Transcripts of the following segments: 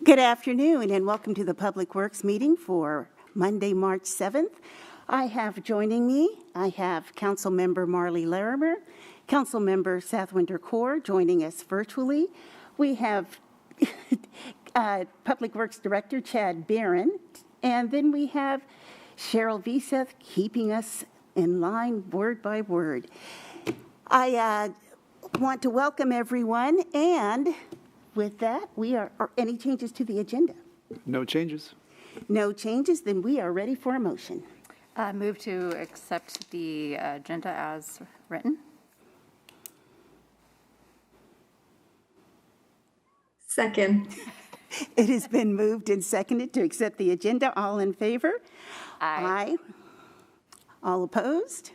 Good afternoon and welcome to the Public Works meeting for Monday, March 7th. I have joining me, I have Councilmember Marley Larimer, Councilmember Southwinder Core joining us virtually. We have Public Works Director Chad Barron, and then we have Cheryl Rolcik keeping us in line word by word. I want to welcome everyone, and with that, any changes to the agenda? No changes. No changes, then we are ready for a motion. Move to accept the agenda as written. Second. It has been moved and seconded to accept the agenda. All in favor? Aye. All opposed?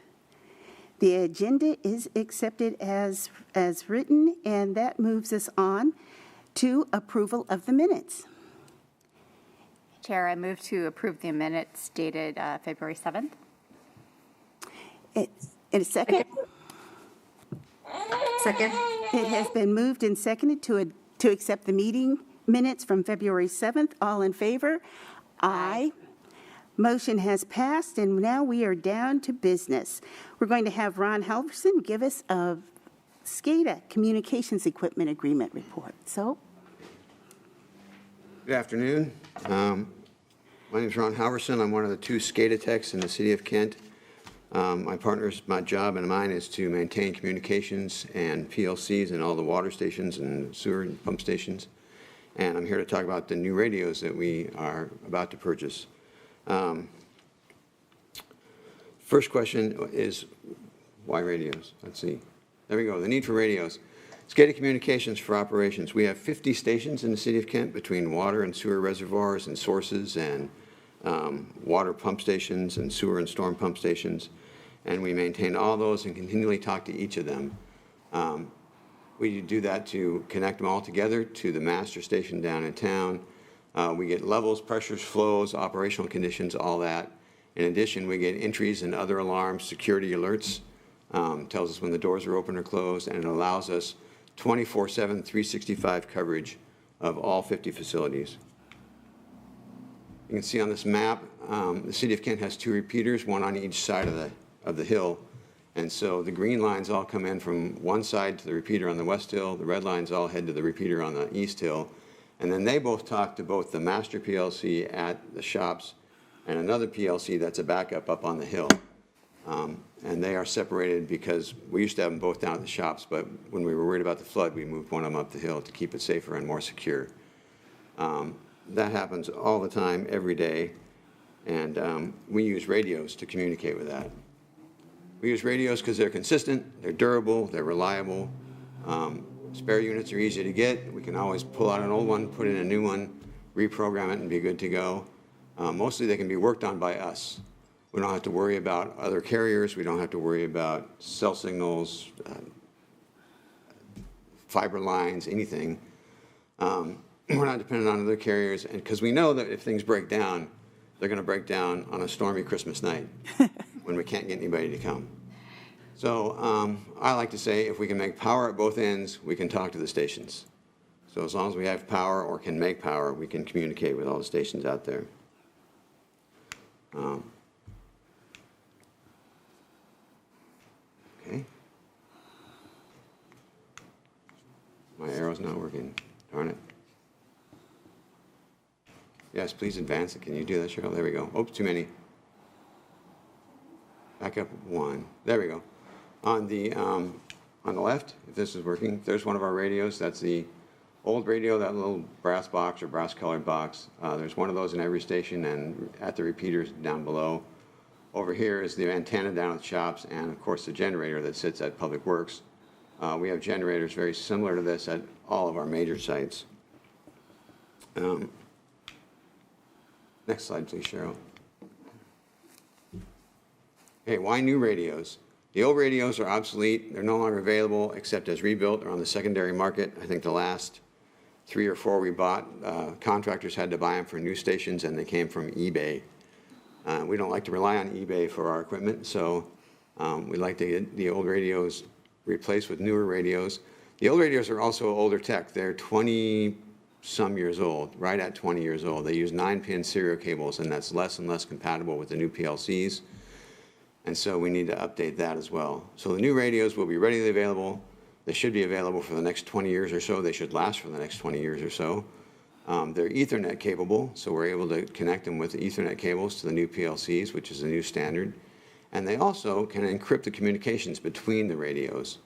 The agenda is accepted as written, and that moves us on to approval of the minutes. Chair, I move to approve the minutes dated February 7th. In a second? Second. It has been moved and seconded to accept the meeting minutes from February 7th. All in favor? Aye. Motion has passed, and now we are down to business. We're going to have Ron Halverson give us a SCADA Communications Equipment Agreement report. So, good afternoon. My name is Ron Halverson. I'm one of the two SCADA techs in the city of Kent. My job and mine is to maintain communications and PLCs in all the water stations and sewer and pump stations. And I'm here to talk about the new radios that we are about to purchase. First question is, why radios? Let's see. There we go. The need for radios. SCADA Communications for operations. We have 50 stations in the city of Kent between water and sewer reservoirs and sources and water pump stations and sewer and storm pump stations. And we maintain all those and continually talk to each of them. We do that to connect them all together to the master station down in town. We get levels, pressures, flows, operational conditions, all that. In addition, we get entries and other alarms, security alerts, tells us when the doors are open or closed, and it allows us 24/7, 365 coverage of all 50 facilities. You can see on this map, the city of Kent has two repeaters, one on each side of the hill. And so the green lines all come in from one side to the repeater on the west hill, the red lines all head to the repeater on the east hill. And then they both talk to both the master PLC at the shops and another PLC that's a backup up on the hill. And they are separated because we used to have them both down at the shops, but when we were worried about the flood, we moved one of them up the hill to keep it safer and more secure. That happens all the time, every day, and we use radios to communicate with that. We use radios because they're consistent, they're durable, they're reliable. Spare units are easy to get. We can always pull out an old one, put in a new one, reprogram it, and be good to go. Mostly they can be worked on by us. We don't have to worry about other carriers. We don't have to worry about cell signals, fiber lines, anything. We're not dependent on other carriers, and because we know that if things break down, they're going to break down on a stormy Christmas night when we can't get anybody to come. So I like to say if we can make power at both ends, we can talk to the stations. So as long as we have power or can make power, we can communicate with all the stations out there. Okay. My arrow's not working. Darn it. Yes, please advance it. Can you do that, Cheryl? There we go. Oops, too many. Back up one. There we go. On the left, if this is working, there's one of our radios. That's the old radio, that little brass box or brass colored box. There's one of those in every station and at the repeaters down below. Over here is the antenna down at the shops and, of course, the generator that sits at Public Works. We have generators very similar to this at all of our major sites. Next slide, please, Cheryl. Okay, why new radios? The old radios are obsolete. They're no longer available except as rebuilt or on the secondary market. I think the last 3 or 4 we bought, contractors had to buy them for new stations, and they came from eBay. We don't like to rely on eBay for our equipment, so we like to get the old radios replaced with newer radios. The old radios are also older tech. They're 20 some years old, right at 20 years old. They use 9-pin serial cables, and that's less and less compatible with the new PLCs. And so we need to update that as well. So the new radios will be readily available. They should be available for the next 20 years or so. They should last for the next 20 years or so. They're Ethernet capable, so we're able to connect them with Ethernet cables to the new PLCs, which is a new standard. And they also can encrypt the communications between the radios.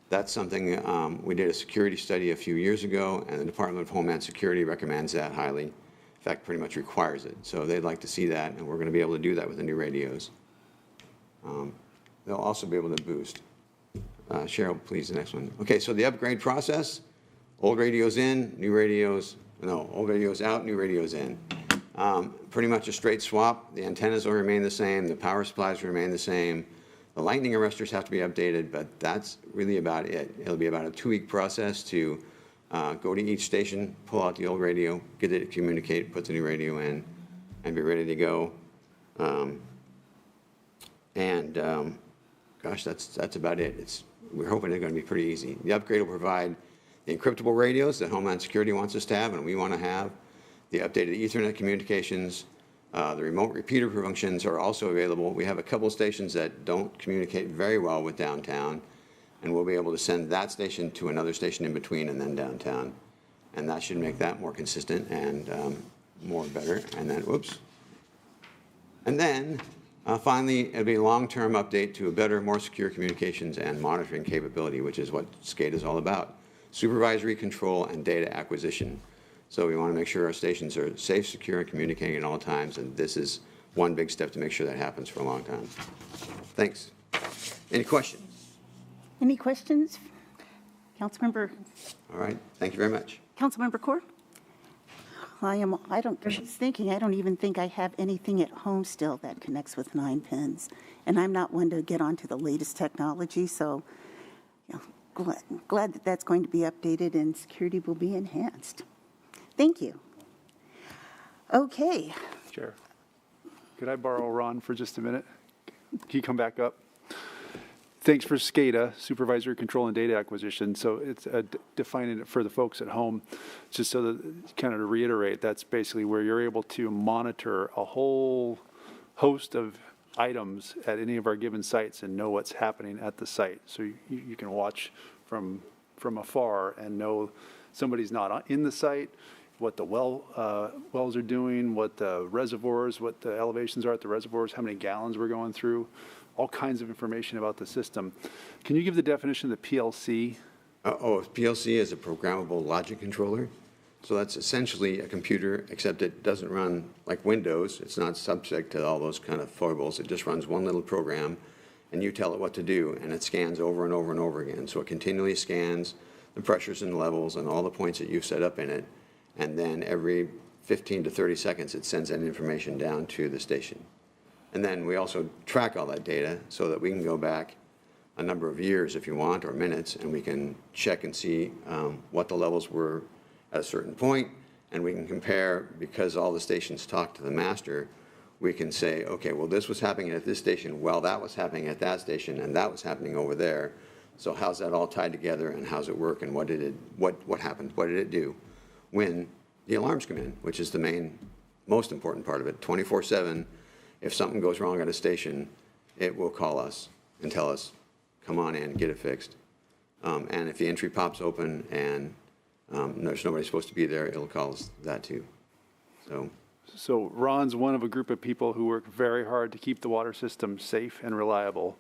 That's something we did a security study a few years ago, and the Department of Homeland Security recommends that highly. In fact, pretty much requires it. So they'd like to see that, and we're going to be able to do that with the new radios. They'll also be able to boost. Cheryl, please, the next one. Okay, so the upgrade process, old radios in, new radios, no, old radios out, new radios in. Pretty much a straight swap. The antennas will remain the same. The power supplies will remain the same. The lightning arresters have to be updated, but that's really about it. It'll be about a 2-week process to go to each station, pull out the old radio, get it to communicate, put the new radio in, and be ready to go. Gosh, that's about it. We're hoping it's going to be pretty easy. The upgrade will provide the encryptable radios that Homeland Security wants us to have and we want to have. The updated Ethernet communications, the remote repeater functions are also available. We have a couple stations that don't communicate very well with downtown, and we'll be able to send that station to another station in between and then downtown. And that should make that more consistent and more better. And then, whoops. And then, finally, it'll be a long-term update to a better, more secure communications and monitoring capability, which is what SCADA is all about. Supervisory control and data acquisition. So we want to make sure our stations are safe, secure, and communicating at all times, and this is one big step to make sure that happens for a long time. Thanks. Any questions? Any questions? Councilmember? All right, thank you very much. Councilmember Core? I was thinking, I don't even think I have anything at home still that connects with 9 pins. And I'm not one to get onto the latest technology, so glad that that's going to be updated and security will be enhanced. Thank you. Okay. Chair, could I borrow Ron for just a minute? Can he come back up? Thanks for SCADA, Supervisory Control and Data Acquisition. So it's defining it for the folks at home, just so that, kind of to reiterate, that's basically where you're able to monitor a whole host of items at any of our given sites and know what's happening at the site. So you can watch from afar and know somebody's not in the site, what the wells are doing, what the reservoirs, what the elevations are at the reservoirs, how many gallons we're going through, all kinds of information about the system. Can you give the definition of the PLC? PLC is a programmable logic controller. So that's essentially a computer, except it doesn't run like Windows. It's not subject to all those kind of foibles. It just runs one little program, and you tell it what to do, and it scans over and over and over again. So it continually scans the pressures and levels and all the points that you've set up in it, and then every 15 to 30 seconds it sends that information down to the station. And then we also track all that data so that we can go back a number of years if you want, or minutes, and we can check and see what the levels were at a certain point, and we can compare, because all the stations talk to the master, we can say, okay, well, this was happening at this station, well, that was happening at that station, and that was happening over there. So how's that all tied together, and how's it work, and what happened, what did it do when the alarms come in, which is the most important part of it. 24/7, if something goes wrong at a station, it will call us and tell us, come on in, get it fixed. And if the entry pops open and there's nobody supposed to be there, it'll call us that too. So Ron's one of a group of people who work very hard to keep the water system safe and reliable,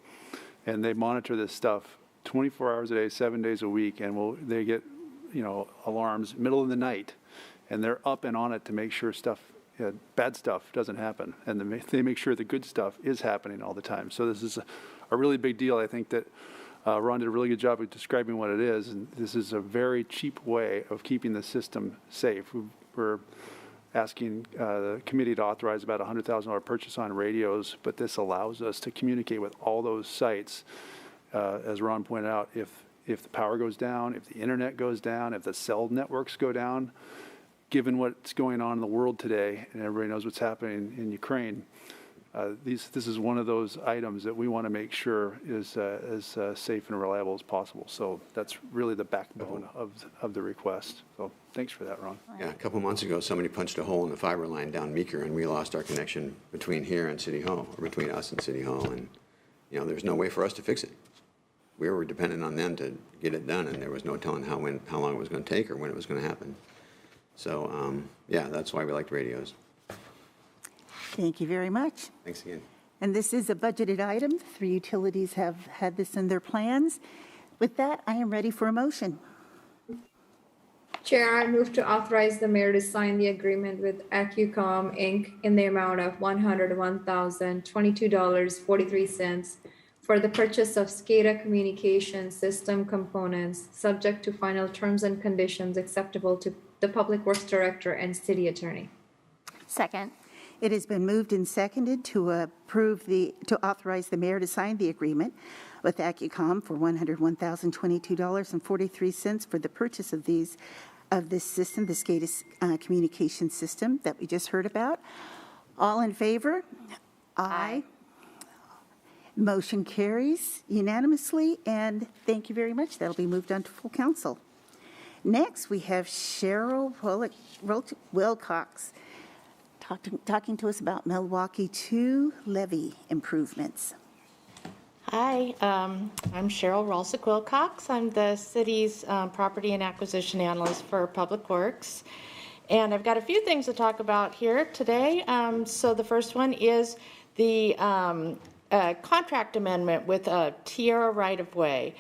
and they monitor this stuff 24 hours a day, 7 days a week, and they get alarms middle of the night, and they're up and on it to make sure bad stuff doesn't happen, and they make sure the good stuff is happening all the time. So this is a really big deal. I think that Ron did a really good job of describing what it is, and this is a very cheap way of keeping the system safe. We're asking the committee to authorize about $100,000 purchase on radios, but this allows us to communicate with all those sites. As Ron pointed out, if the power goes down, if the internet goes down, if the cell networks go down, given what's going on in the world today, and everybody knows what's happening in Ukraine, This is one of those items that we want to make sure is as safe and reliable as possible. So that's really the backbone of the request. So thanks for that, Ron. Yeah, a couple months ago, somebody punched a hole in the fiber line down Meeker, and we lost our connection between here and City Hall, or between us and City Hall, and, you know, there's no way for us to fix it. We were dependent on them to get it done, and there was no telling how long it was going to take or when it was going to happen. So, yeah, that's why we liked radios. Thank you very much. Thanks again. And this is a budgeted item. 3 utilities have had this in their plans. With that, I am ready for a motion. Chair, I move to authorize the mayor to sign the agreement with AccuCom, Inc. in the amount of $101,022.43 for the purchase of SCADA communication system components, subject to final terms and conditions acceptable to the Public Works Director and City Attorney. Second. It has been moved and seconded to authorize the mayor to sign the agreement with AccuCom for $101,022.43 for the purchase of this system, the SCADA communication system that we just heard about. All in favor? Aye. Motion carries unanimously, and thank you very much. That'll be moved on to full council. Next, we have Cheryl Rolcik-Wilcox talking to us about Milwaukee 2 levee improvements. Hi, I'm Cheryl Rolcik-Wilcox. I'm the city's property and acquisition analyst for Public Works. And I've got a few things to talk about here today. So the first one is the contract amendment with a tierra right-of-way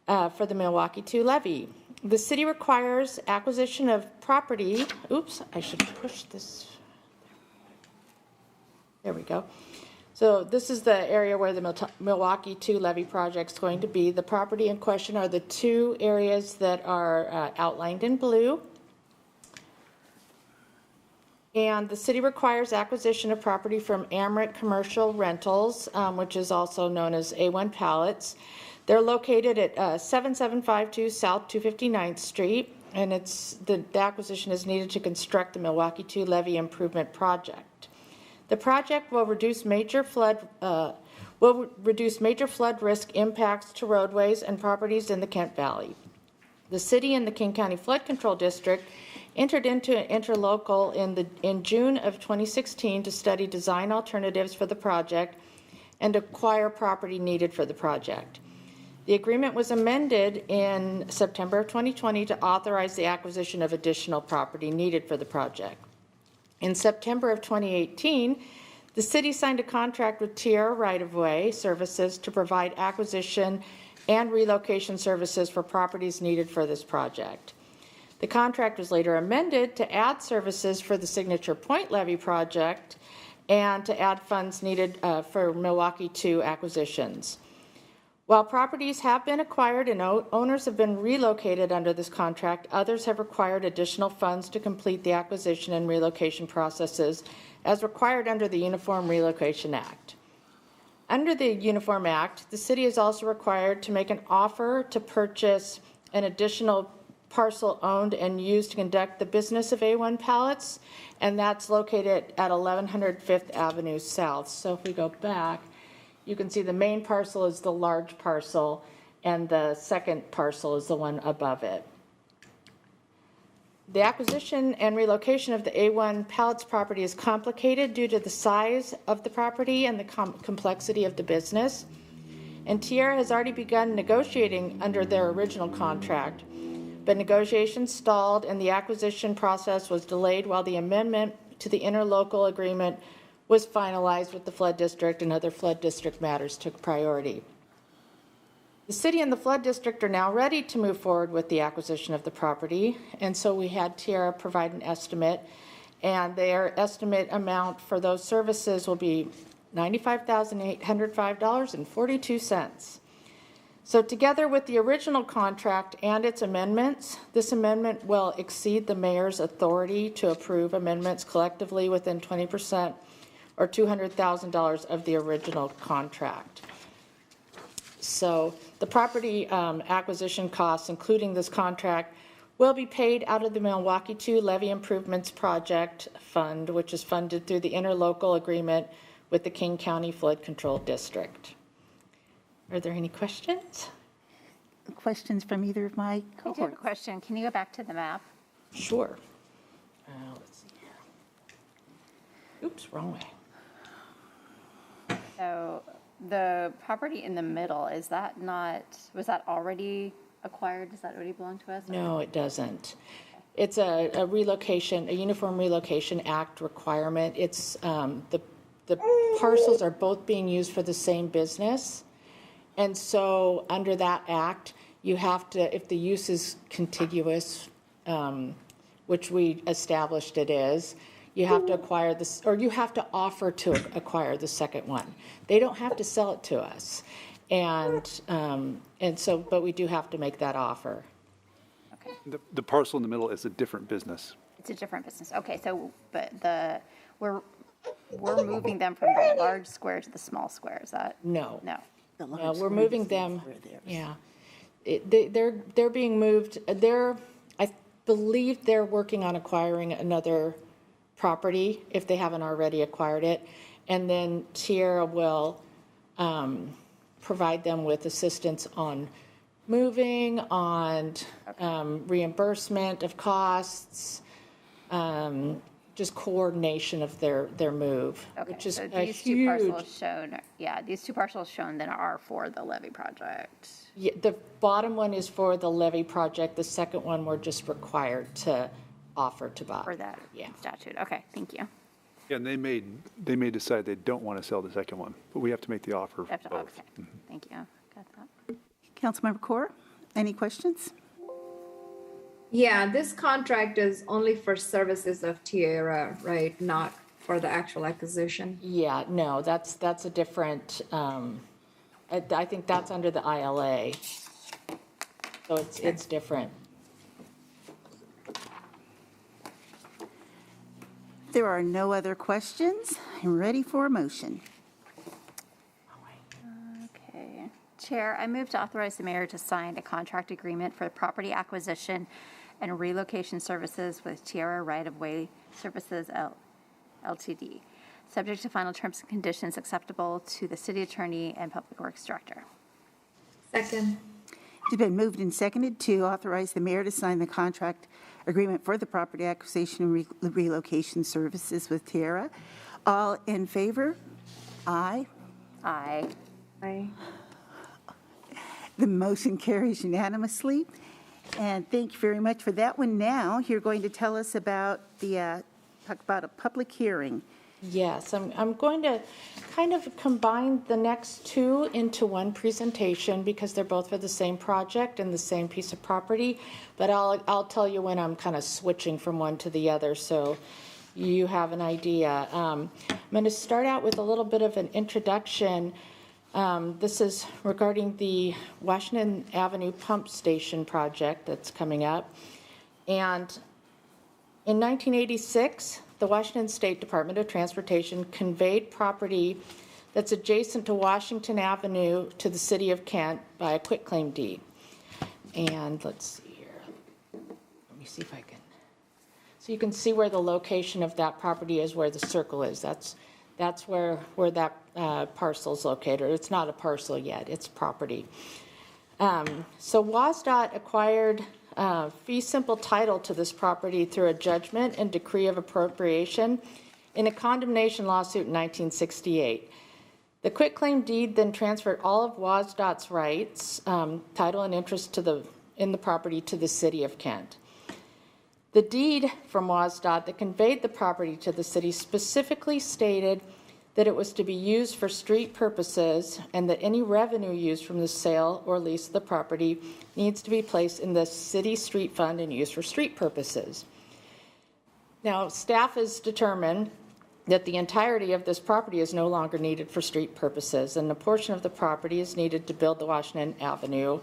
for the Milwaukee 2 levee. The city requires acquisition of property. Oops, I should push this. There we go. So this is the area where the Milwaukee 2 levee project is going to be. The property in question are the 2 areas that are outlined in blue. And the city requires acquisition of property from Amrit Commercial Rentals, which is also known as A1 Pallets. They're located at 7752 South 259th Street, and the acquisition is needed to construct the Milwaukee 2 levee improvement project. The project will reduce major flood risk impacts to roadways and properties in the Kent Valley. The city and the King County Flood Control District entered into an interlocal in June of 2016 to study design alternatives for the project and acquire property needed for the project. The agreement was amended in September of 2020 to authorize the acquisition of additional property needed for the project. In September of 2018, the city signed a contract with Tierra Right-of-Way Services to provide acquisition and relocation services for properties needed for this project. The contract was later amended to add services for the Signature Point Levee project and to add funds needed for Milwaukee 2 acquisitions. While properties have been acquired and owners have been relocated under this contract, others have required additional funds to complete the acquisition and relocation processes as required under the Uniform Relocation Act. Under the Uniform Act, the city is also required to make an offer to purchase an additional parcel owned and used to conduct the business of A1 Pallets, and that's located at 1100 Fifth Avenue South. So if we go back, you can see the main parcel is the large parcel, and the second parcel is the one above it. The acquisition and relocation of the A1 Pallets property is complicated due to the size of the property and the complexity of the business. And Tierra has already begun negotiating under their original contract, but negotiations stalled and the acquisition process was delayed while the amendment to the interlocal agreement was finalized with the flood district, and other flood district matters took priority. The city and the flood district are now ready to move forward with the acquisition of the property, and so we had Tierra provide an estimate, and their estimate amount for those services will be $95,805.42. So together with the original contract and its amendments, this amendment will exceed the mayor's authority to approve amendments collectively within 20% or $200,000 of the original contract. So the property acquisition costs, including this contract, will be paid out of the Milwaukee 2 Levee Improvements Project Fund, which is funded through the interlocal agreement with the King County Flood Control District. Are there any questions? Questions from either of my I do have a cohorts? question. Can you go back to the map? Sure. Let's see here. Oops, wrong way. So the property in the middle, was that already acquired? Does that already belong to us? No, it doesn't. It's a relocation, a Uniform Relocation Act requirement. It's, the parcels are both being used for the same business. And so under that act, you have to, if the use is contiguous, which we established it is, you have to acquire this, or you have to offer to acquire the second one. They don't have to sell it to us. And so, but we do have to make that offer. Okay, The parcel in the middle is a different business. it's a different business. Okay, so, but we're moving them from the large square to the small square, is that? No. No. No, we're moving them, yeah. They're being moved, I believe they're working on acquiring another property if they haven't already acquired it. And then Tierra will provide them with assistance on moving, on reimbursement of costs, just coordination of their move, Okay, which is so a these two huge. parcels shown, these two parcels shown then are for the levee project. Yeah, the bottom one is for the levee project. The second one, we're just required to offer to buy. For that Yeah. statute. Okay, thank you. Yeah, and they may decide they don't want to sell the second one, but we have to make the offer for Okay, both. thank you. Got that. Councilmember Corr, any questions? Yeah, this contract is only for services of Tierra, right? Not for the actual acquisition. Yeah, no, that's a different, I think that's under the ILA. So it's different. There are no other questions. I'm ready for a motion. Okay. Chair, I move to authorize the mayor to sign a contract agreement for property acquisition and relocation services with Tierra Right-of-Way Services Ltd., subject to final terms and conditions acceptable to the city attorney and public works director. Second. It's been moved and seconded to authorize the mayor to sign the contract agreement for the property acquisition and relocation services with Tierra. All in favor? Aye. Aye. Aye. The motion carries unanimously. And thank you very much for that one. Now, you're going to tell us about talk about a public hearing. Yes, I'm going to kind of combine the next two into one presentation because they're both for the same project and the same piece of property. But I'll tell you when I'm kind of switching from one to the other so you have an idea. I'm going to start out with a little bit of an introduction. This is regarding the Washington Avenue Pump Station project that's coming up. And in 1986, the Washington State Department of Transportation conveyed property that's adjacent to Washington Avenue to the city of Kent by a quitclaim deed. And let's see here. Let me see if I can. So you can see where the location of that property is, where the circle is. That's where that parcel's located. It's not a parcel yet, it's property. So WSDOT acquired fee simple title to this property through a judgment and decree of appropriation in a condemnation lawsuit in 1968. The quitclaim deed then transferred all of WSDOT's rights, title and interest in the property to the city of Kent. The deed from WSDOT that conveyed the property to the city specifically stated that it was to be used for street purposes and that any revenue used from the sale or lease of the property needs to be placed in the city street fund and used for street purposes. Now, staff has determined that the entirety of this property is no longer needed for street purposes, and a portion of the property is needed to build the Washington Avenue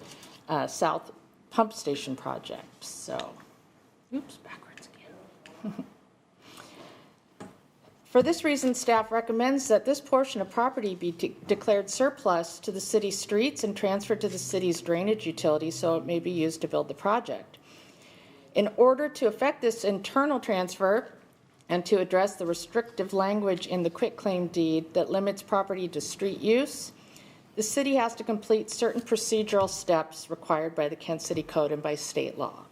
South Pump Station project. So, oops, backwards again. For this reason, staff recommends that this portion of property be declared surplus to the city streets and transferred to the city's drainage utility so it may be used to build the project. In order to effect this internal transfer, and to address the restrictive language in the quitclaim deed that limits property to street use, the city has to complete certain procedural steps required by the Kent City Code and by state law.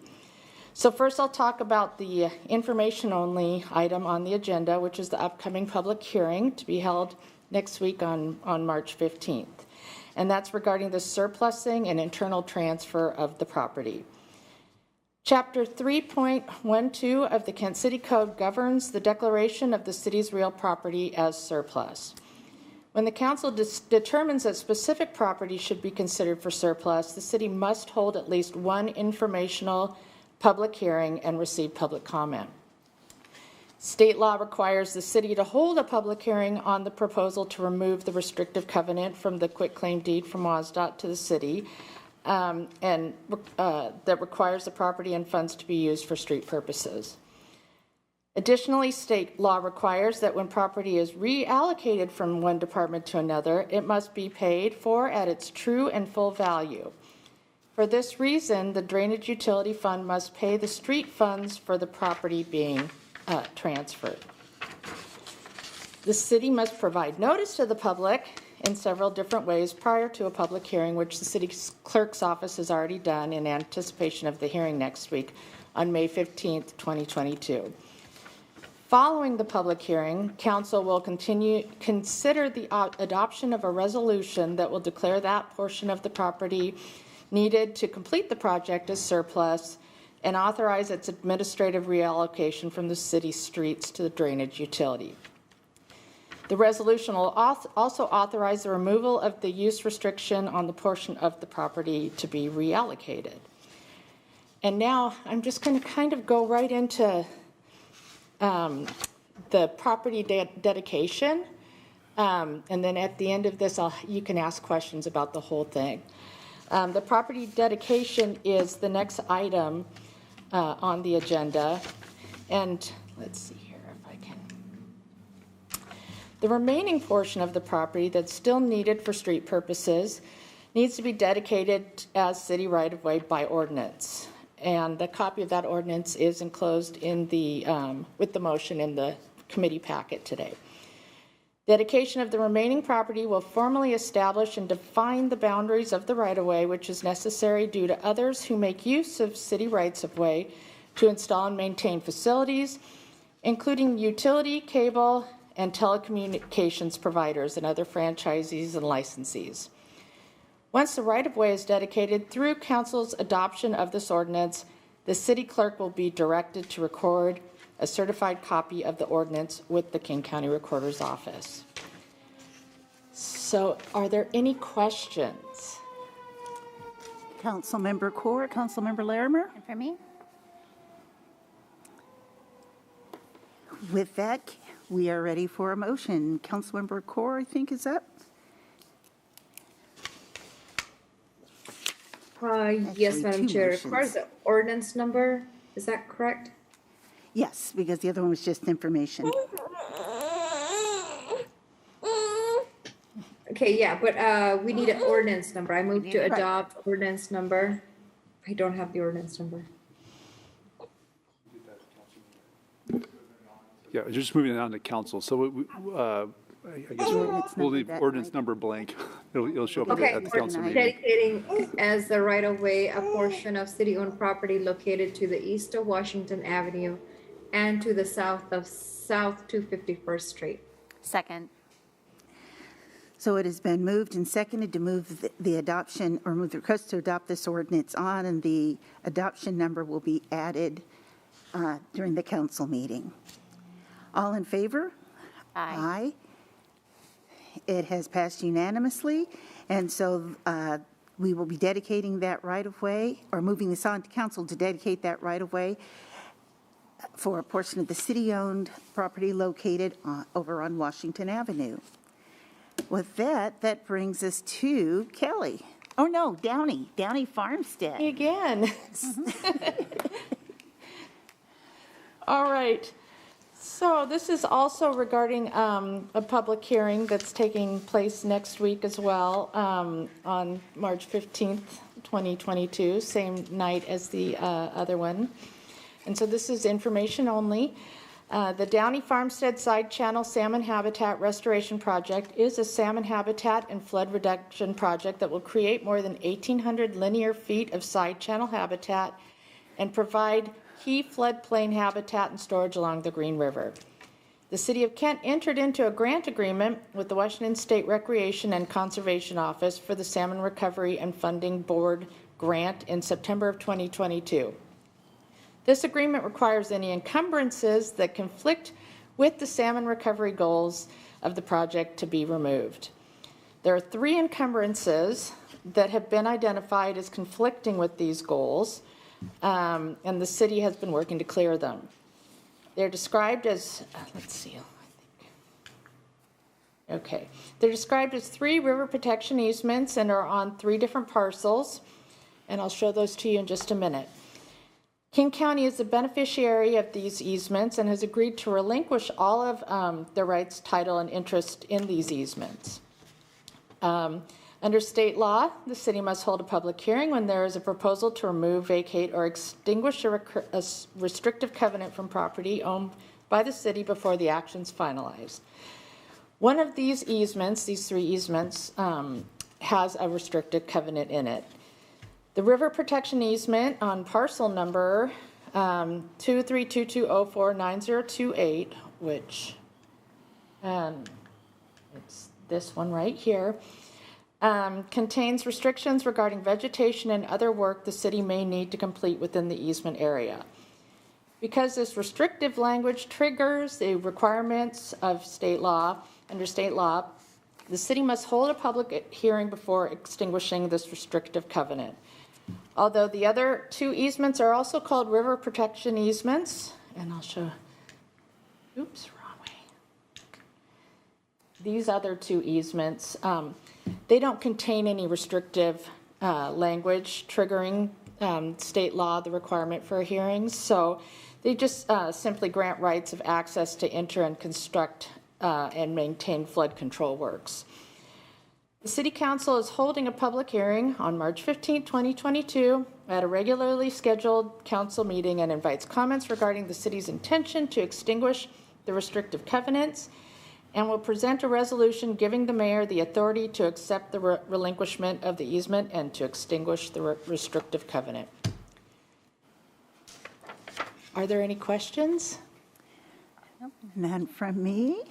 So first I'll talk about the information-only item on the agenda, which is the upcoming public hearing to be held next week on March 15th. And that's regarding the surplusing and internal transfer of the property. Chapter 3.12 of the Kent City Code governs the declaration of the city's real property as surplus. When the council determines that specific property should be considered for surplus, the city must hold at least one informational public hearing and receive public comment. State law requires the city to hold a public hearing on the proposal to remove the restrictive covenant from the quitclaim deed from WSDOT to the city, and that requires the property and funds to be used for street purposes. Additionally, state law requires that when property is reallocated from one department to another, it must be paid for at its true and full value. For this reason, the drainage utility fund must pay the street funds for the property being transferred. The city must provide notice to the public in several different ways prior to a public hearing, which the city clerk's office has already done in anticipation of the hearing next week on May 15th, 2022. Following the public hearing, council will consider the adoption of a resolution that will declare that portion of the property needed to complete the project as surplus and authorize its administrative reallocation from the city streets to the drainage utility. The resolution will also authorize the removal of the use restriction on the portion of the property to be reallocated. And now I'm just going to kind of go right into the property dedication. And then at the end of this, you can ask questions about the whole thing. The property dedication is the next item on the agenda. And let's see here if I can. The remaining portion of the property that's still needed for street purposes needs to be dedicated as city right-of-way by ordinance. And the copy of that ordinance is enclosed in the, with the motion in the committee packet today. Dedication of the remaining property will formally establish and define the boundaries of the right-of-way, which is necessary due to others who make use of city rights-of-way to install and maintain facilities, including utility, cable, and telecommunications providers and other franchisees and licensees. Once the right-of-way is dedicated through council's adoption of this ordinance, the city clerk will be directed to record a certified copy of the ordinance with the King County Recorder's Office. So are there any questions? Councilmember Core, Councilmember Larimer? And for me? With that, we are ready for a motion. Councilmember Core, I think, is up. Yes, Actually, Madam two Chair, motions. requires the ordinance number, is that correct? Yes, because the other one was just information. Okay, yeah, but we need an ordinance number. I move to Right. adopt ordinance number. I don't have the ordinance number. Yeah, just moving it on to council. So I guess Ordinance we'll number leave that ordinance night. number blank. It'll show up Okay, at the council Ordinance. meeting. dedicating as the right-of-way a portion of city-owned property located to the east of Washington Avenue and to the south of South 251st Street. Second. So it has been moved and seconded to move the adoption, or move the request to adopt this ordinance on, and the adoption number will be added during the council meeting. All in favor? Aye. It has passed unanimously, and so we will be dedicating that right-of-way, or moving this on to council to dedicate that right-of-way for a portion of the city-owned property located over on Washington Avenue. With that, that brings us to Kelly. Oh, no, Downey Farmstead. Again. All right. So this is also regarding a public hearing that's taking place next week as well, on March 15th, 2022, same night as the other one. And so this is information only. The Downey Farmstead Side Channel Salmon Habitat Restoration Project is a salmon habitat and flood reduction project that will create more than 1,800 linear feet of side channel habitat and provide key floodplain habitat and storage along the Green River. The City of Kent entered into a grant agreement with the Washington State Recreation and Conservation Office for the Salmon Recovery and Funding Board grant in September of 2022. This agreement requires any encumbrances that conflict with the salmon recovery goals of the project to be removed. There are 3 encumbrances that have been identified as conflicting with these goals, and the city has been working to clear them. They're described as, They're described as 3 river protection easements and are on 3 different parcels, and I'll show those to you in just a minute. King County is the beneficiary of these easements and has agreed to relinquish all of their rights, title, and interest in these easements. Under state law, the city must hold a public hearing when there is a proposal to remove, vacate, or extinguish a restrictive covenant from property owned by the city before the action is finalized. One of these easements, these 3 easements, has a restrictive covenant in it. The river protection easement on parcel number 23220490028, which it's this one right here, contains restrictions regarding vegetation and other work the city may need to complete within the easement area. Because this restrictive language triggers the requirements of state law, under state law, the city must hold a public hearing before extinguishing this restrictive covenant. Although the other 2 easements are also called river protection easements, and I'll show, oops, wrong way. These other 2 easements, they don't contain any restrictive language triggering state law, the requirement for hearings, so they just simply grant rights of access to enter and construct and maintain flood control works. The City Council is holding a public hearing on March 15, 2022 at a regularly scheduled council meeting and invites comments regarding the city's intention to extinguish the restrictive covenants and will present a resolution giving the mayor the authority to accept the relinquishment of the easement and to extinguish the restrictive covenant. Are there any questions? None from me.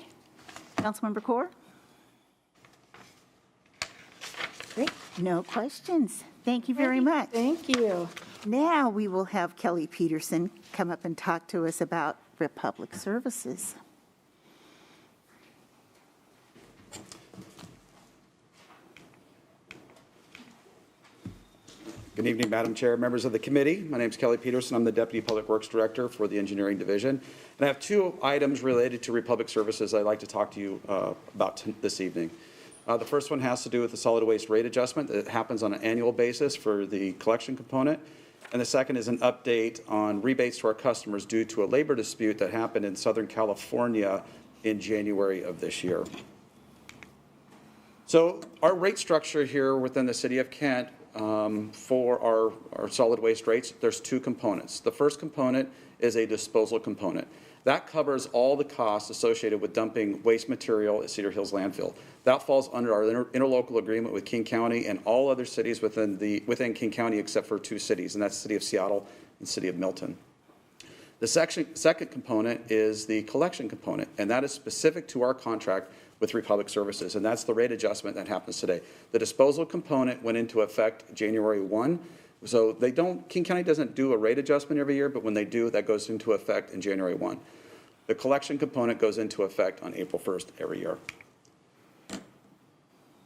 Councilmember Corr? Great, no questions. Thank you very much. Thank you. Now we will have Kelly Peterson come up and talk to us about Republic Services. Good evening, Madam Chair, members of the committee. My name is Kelly Peterson. I'm the Deputy Public Works Director for the Engineering Division. And I have 2 items related to Republic Services I'd like to talk to you about this evening. The first one has to do with the solid waste rate adjustment that happens on an annual basis for the collection component. And the second is an update on rebates to our customers due to a labor dispute that happened in Southern California in January of this year. So our rate structure here within the City of Kent for our solid waste rates, there's 2 components. The first component is a disposal component. That covers all the costs associated with dumping waste material at Cedar Hills Landfill. That falls under our interlocal agreement with King County and all other cities within King County except for 2 cities, and that's the City of Seattle and City of Milton. The second component is the collection component, and that is specific to our contract with Republic Services, and that's the rate adjustment that happens today. The disposal component went into effect January 1. So King County doesn't do a rate adjustment every year, but when they do, that goes into effect in January 1. The collection component goes into effect on April 1st every year.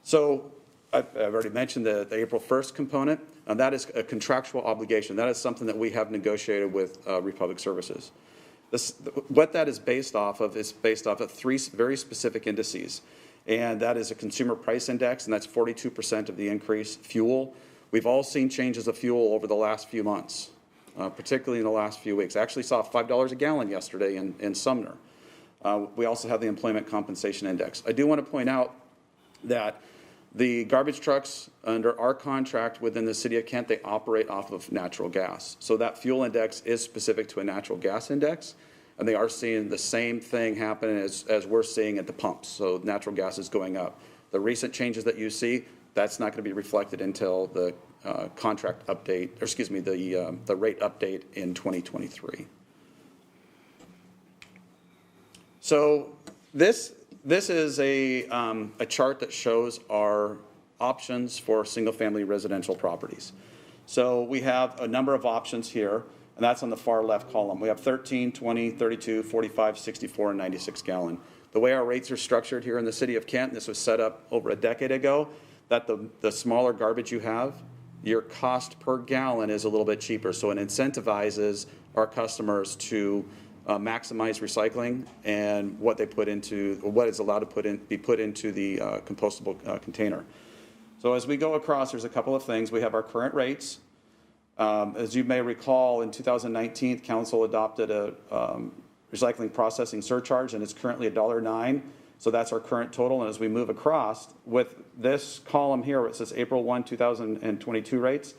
So I've already mentioned the April 1st component, and that is a contractual obligation. That is something that we have negotiated with Republic Services. What that is based off of 3 very specific indices, and that is a consumer price index, and that's 42% of the increase. Fuel. We've all seen changes of fuel over the last few months, particularly in the last few weeks. I actually saw $5 a gallon yesterday in Sumner. We also have the employment compensation index. I do want to point out that the garbage trucks under our contract within the City of Kent, they operate off of natural gas. So that fuel index is specific to a natural gas index. and they are seeing the same thing happen as we're seeing at the pumps. So natural gas is going up. The recent changes that you see, that's not going to be reflected until the contract update, or excuse me, the rate update in 2023. So this is a chart that shows our options for single-family residential properties. So we have a number of options here, and that's on the far left column. We have 13, 20, 32, 45, 64, and 96 gallon. The way our rates are structured here in the city of Kent, this was set up over a decade ago, that the smaller garbage you have, your cost per gallon is a little bit cheaper. So it incentivizes our customers to maximize recycling and what they put into, or what is allowed to be put into the compostable container. So as we go across, there's a couple of things. We have our current rates. As you may recall, in 2019, Council adopted a recycling processing surcharge, and it's currently $1.09. So that's our current total. And as we move across with this column here, where it says April 1, 2022 rates,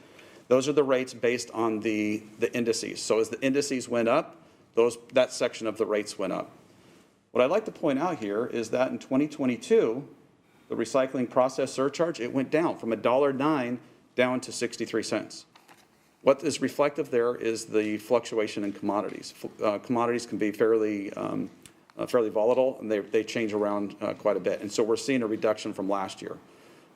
those are the rates based on the indices. So as the indices went up, that section of the rates went up. What I'd like to point out here is that in 2022, the recycling process surcharge, it went down from $1.09 down to 63 cents. What is reflective there is the fluctuation in commodities. Commodities can be fairly volatile, and they change around quite a bit. And so we're seeing a reduction from last year.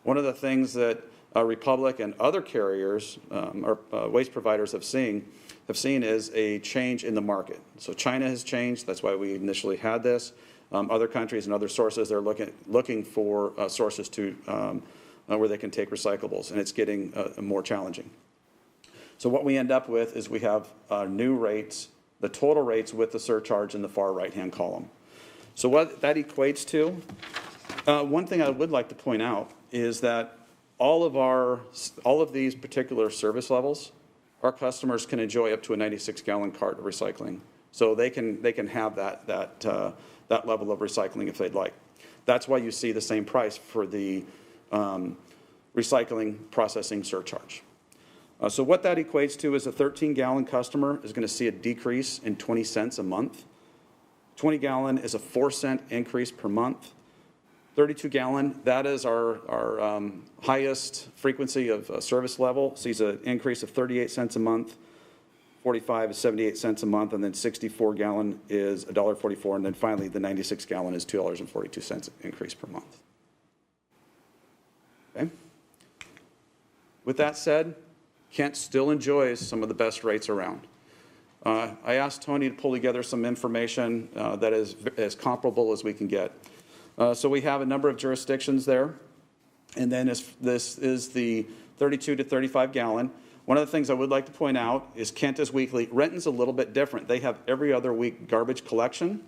One of the things that Republic and other carriers or waste providers have seen is a change in the market. So China has changed. That's why we initially had this. Other countries and other sources, they're looking for sources to where they can take recyclables, and it's getting more challenging. So what we end up with is we have new rates, the total rates with the surcharge in the far right-hand column. So what that equates to, one thing I would like to point out is that all of these particular service levels, our customers can enjoy up to a 96-gallon cart of recycling. So they can have that level of recycling if they'd like. That's why you see the same price for the recycling processing surcharge. So what that equates to is a 13-gallon customer is going to see a decrease in 20 cents a month. 20-gallon is a 4-cent increase per month. 32-gallon, that is our highest frequency of service level, sees an increase of 38 cents a month. 45 is 78 cents a month, and then 64-gallon is $1.44, and then finally the 96-gallon is $2.42 increase per month. Okay. With that said, Kent still enjoys some of the best rates around. I asked Tony to pull together some information that is as comparable as we can get. So we have a number of jurisdictions there, and then this is the 32 to 35 gallon. One of the things I would like to point out is Kent is weekly. Renton's a little bit different. They have every other week garbage collection.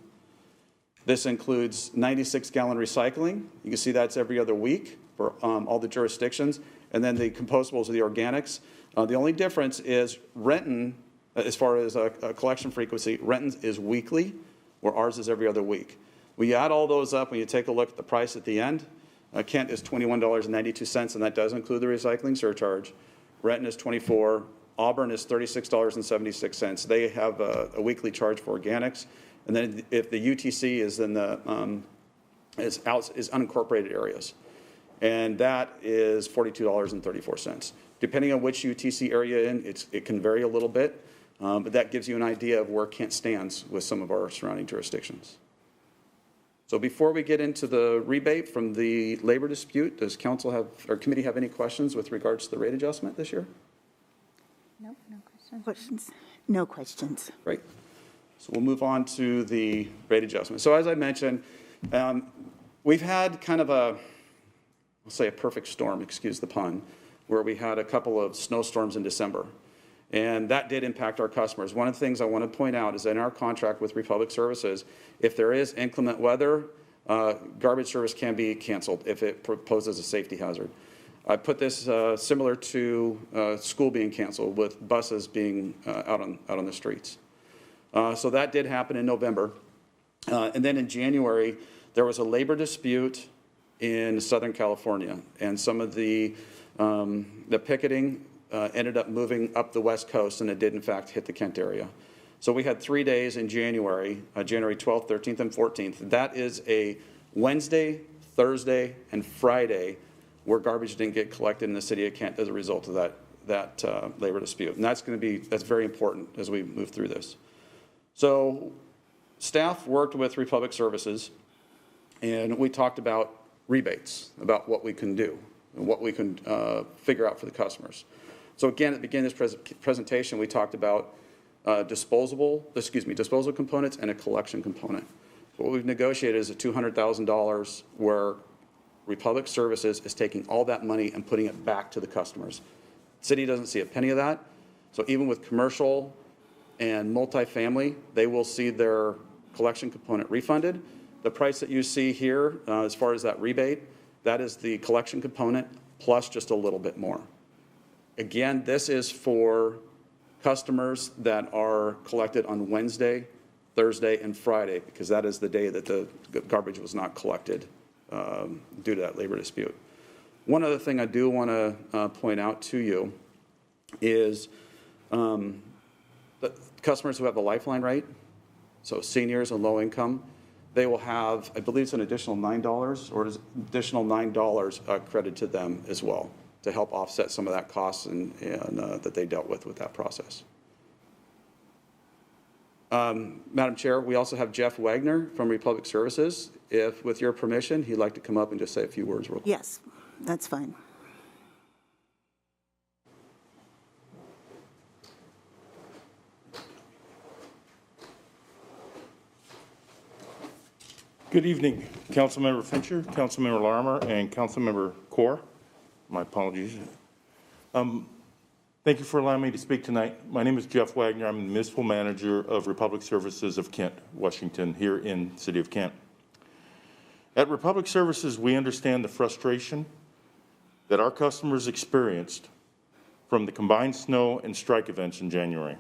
This includes 96-gallon recycling. You can see that's every other week for all the jurisdictions. And then the compostables or the organics. The only difference is Renton, as far as a collection frequency, Renton's is weekly, where ours is every other week. When you add all those up, when you take a look at the price at the end, Kent is $21.92, and that does include the recycling surcharge. Renton is $24. Auburn is $36.76. They have a weekly charge for organics. And then if the UTC is in the is unincorporated areas, and that is $42.34. Depending on which UTC area you're in, it can vary a little bit, but that gives you an idea of where Kent stands with some of our surrounding jurisdictions. So before we get into the rebate from the labor dispute, does council have, or committee have any questions with regards to the rate adjustment this year? Nope, no questions. Questions? No questions. Great. So we'll move on to the rate adjustment. So as I mentioned, we've had kind of I'll say a perfect storm, excuse the pun, where we had a couple of snowstorms in December. And that did impact our customers. One of the things I want to point out is in our contract with Republic Services, if there is inclement weather, garbage service can be canceled if it poses a safety hazard. I put this similar to school being canceled with buses being out on the streets. So that did happen in November. And then in January, there was a labor dispute in Southern California. And some of the picketing ended up moving up the West Coast, and it did, in fact, hit the Kent area. So we had 3 days in January, January 12th, 13th, and 14th. That is a Wednesday, Thursday, and Friday where garbage didn't get collected in the city of Kent as a result of that labor dispute. And that's very important as we move through this. So staff worked with Republic Services, and we talked about rebates, about what we can do and what we can figure out for the customers. So again, at the beginning of this presentation, we talked about disposal components and a collection component. What we've negotiated is a $200,000 where Republic Services is taking all that money and putting it back to the customers. The city doesn't see a penny of that. So even with commercial and multifamily, they will see their collection component refunded. The price that you see here, as far as that rebate, that is the collection component plus just a little bit more. Again, this is for customers that are collected on Wednesday, Thursday, and Friday, because that is the day that the garbage was not collected due to that labor dispute. One other thing I do want to point out to you is the customers who have the lifeline rate, so seniors and low income, they will have, I believe it's an additional $9 or additional $9 credited to them as well to help offset some of that cost and that they dealt with that process. Madam Chair, we also have Jeff Wagner from Republic Services. If, with your permission, he'd like to come up and just say a few words real quick. Yes, that's fine. Good evening, Councilmember Fincher, Councilmember Larmer, and Councilmember Core. My apologies. Thank you for allowing me to speak tonight. My name is Jeff Wagner. I'm the Municipal Manager of Republic Services of Kent, Washington, here in the City of Kent. At Republic Services, we understand the frustration that our customers experienced from the combined snow and strike events in January.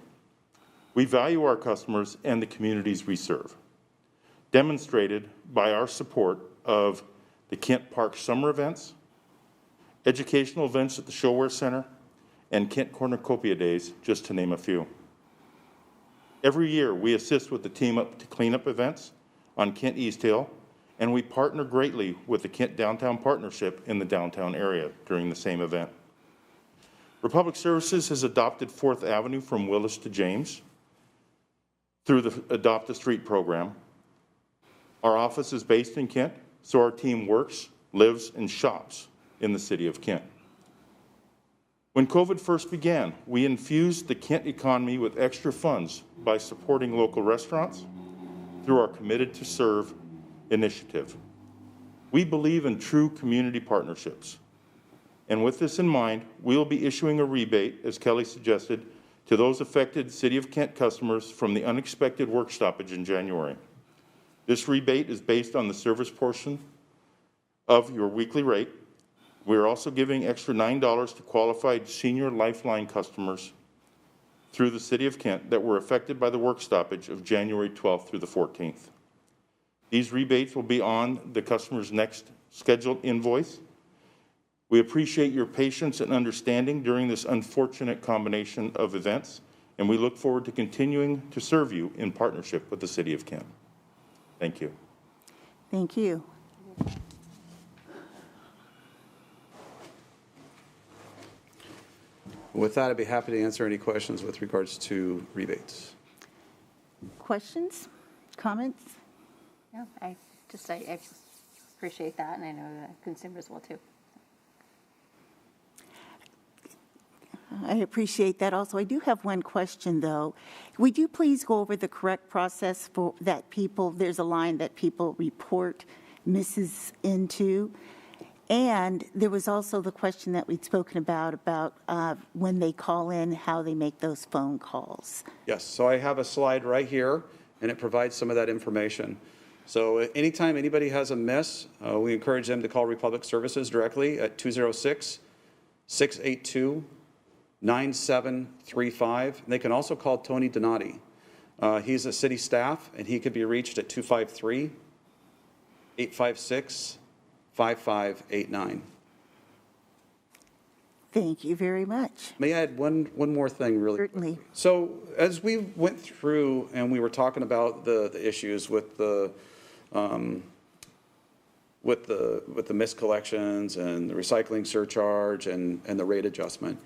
We value our customers and the communities we serve, demonstrated by our support of the Kent Park summer events, educational events at the Showware Center, and Kent Cornucopia Days, just to name a few. Every year, we assist with the Team Up to Cleanup events on Kent East Hill, and we partner greatly with the Kent Downtown Partnership in the downtown area during the same event. Republic Services has adopted 4th Avenue from Willis to James through the Adopt a Street program. Our office is based in Kent, so our team works, lives, and shops in the City of Kent. When COVID first began, we infused the Kent economy with extra funds by supporting local restaurants through our Committed to Serve initiative. We believe in true community partnerships. And with this in mind, we'll be issuing a rebate, as Kelly suggested, to those affected City of Kent customers from the unexpected work stoppage in January. This rebate is based on the service portion of your weekly rate. We're also giving extra $9 to qualified senior Lifeline customers through the City of Kent that were affected by the work stoppage of January 12th through the 14th. These rebates will be on the customer's next scheduled invoice. We appreciate your patience and understanding during this unfortunate combination of events, and we look forward to continuing to serve you in partnership with the City of Kent. Thank you. Thank you. With that, I'd be happy to answer any questions with regards to rebates. Questions, comments? No, I appreciate that, and I know that consumers will too. I appreciate that also. I do have one question, though. Would you please go over the correct process for that people, there's a line that people report misses into? And there was also the question that we'd spoken about when they call in, how they make those phone calls. Yes, so I have a slide right here, and it provides some of that information. So anytime anybody has a miss, we encourage them to call Republic Services directly at 206-682-9735. They can also call Tony Downey. He's a city staff, and he could be reached at 253-856-5589. Thank you very much. May I add one more thing really Certainly. quickly? So as we went through and we were talking about the issues with the miscollections and the recycling surcharge and the rate adjustment,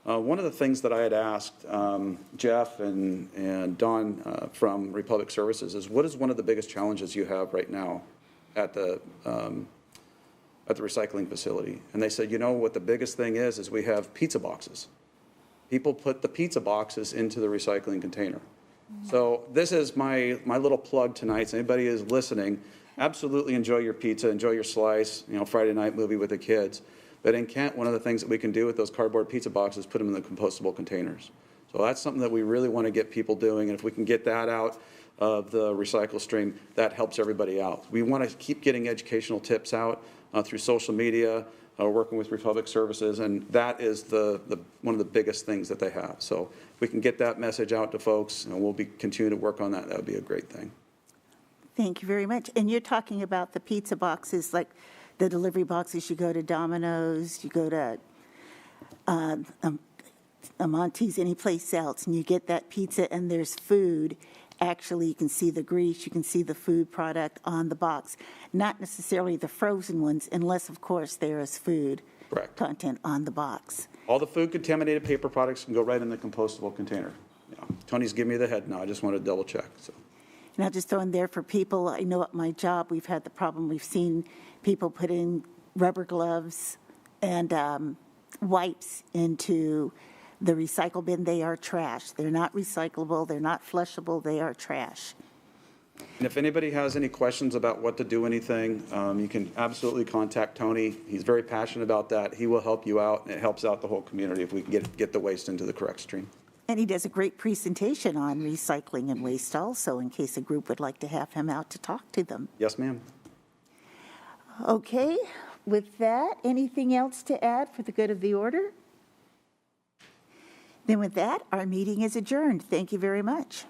one of the things that I had asked Jeff and Don from Republic Services is, what is one of the biggest challenges you have right now at the recycling facility? And they said, you know, what the biggest thing is we have pizza boxes. People put the pizza boxes into the recycling container. So this is my little plug tonight. So anybody is listening, absolutely enjoy your pizza, enjoy your slice, you know, Friday night movie with the kids. But in Kent, one of the things that we can do with those cardboard pizza boxes is put them in the compostable containers. So that's something that we really want to get people doing. And if we can get that out of the recycle stream, that helps everybody out. We want to keep getting educational tips out through social media, working with Republic Services, and that is one of the biggest things that they have. So if we can get that message out to folks, and we'll continue to work on that, that would be a great thing. Thank you very much. And you're talking about the pizza boxes, like the delivery boxes. You go to Domino's, you go to Monty's, any place else, and you get that pizza and there's food. Actually, you can see the grease, you can see the food product on the box, not necessarily the frozen ones, unless, of course, there is food Correct. content on the box. All the food contaminated paper products can go right in the compostable container. Yeah. Tony's giving me the head now. I just want to double check. So. And I'll just throw in there for people, I know at my job, we've had the problem, we've seen people putting rubber gloves and wipes into the recycle bin. They are trash. They're not recyclable, they're not flushable, they are trash. And if anybody has any questions about what to do anything, you can absolutely contact Tony. He's very passionate about that. He will help you out, and it helps out the whole community if we can get the waste into the correct stream. And he does a great presentation on recycling and waste also, in case a group would like to have him out to talk to them. Yes, ma'am. Okay, with that, anything else to add for the good of the order? Then with that, our meeting is adjourned. Thank you very much.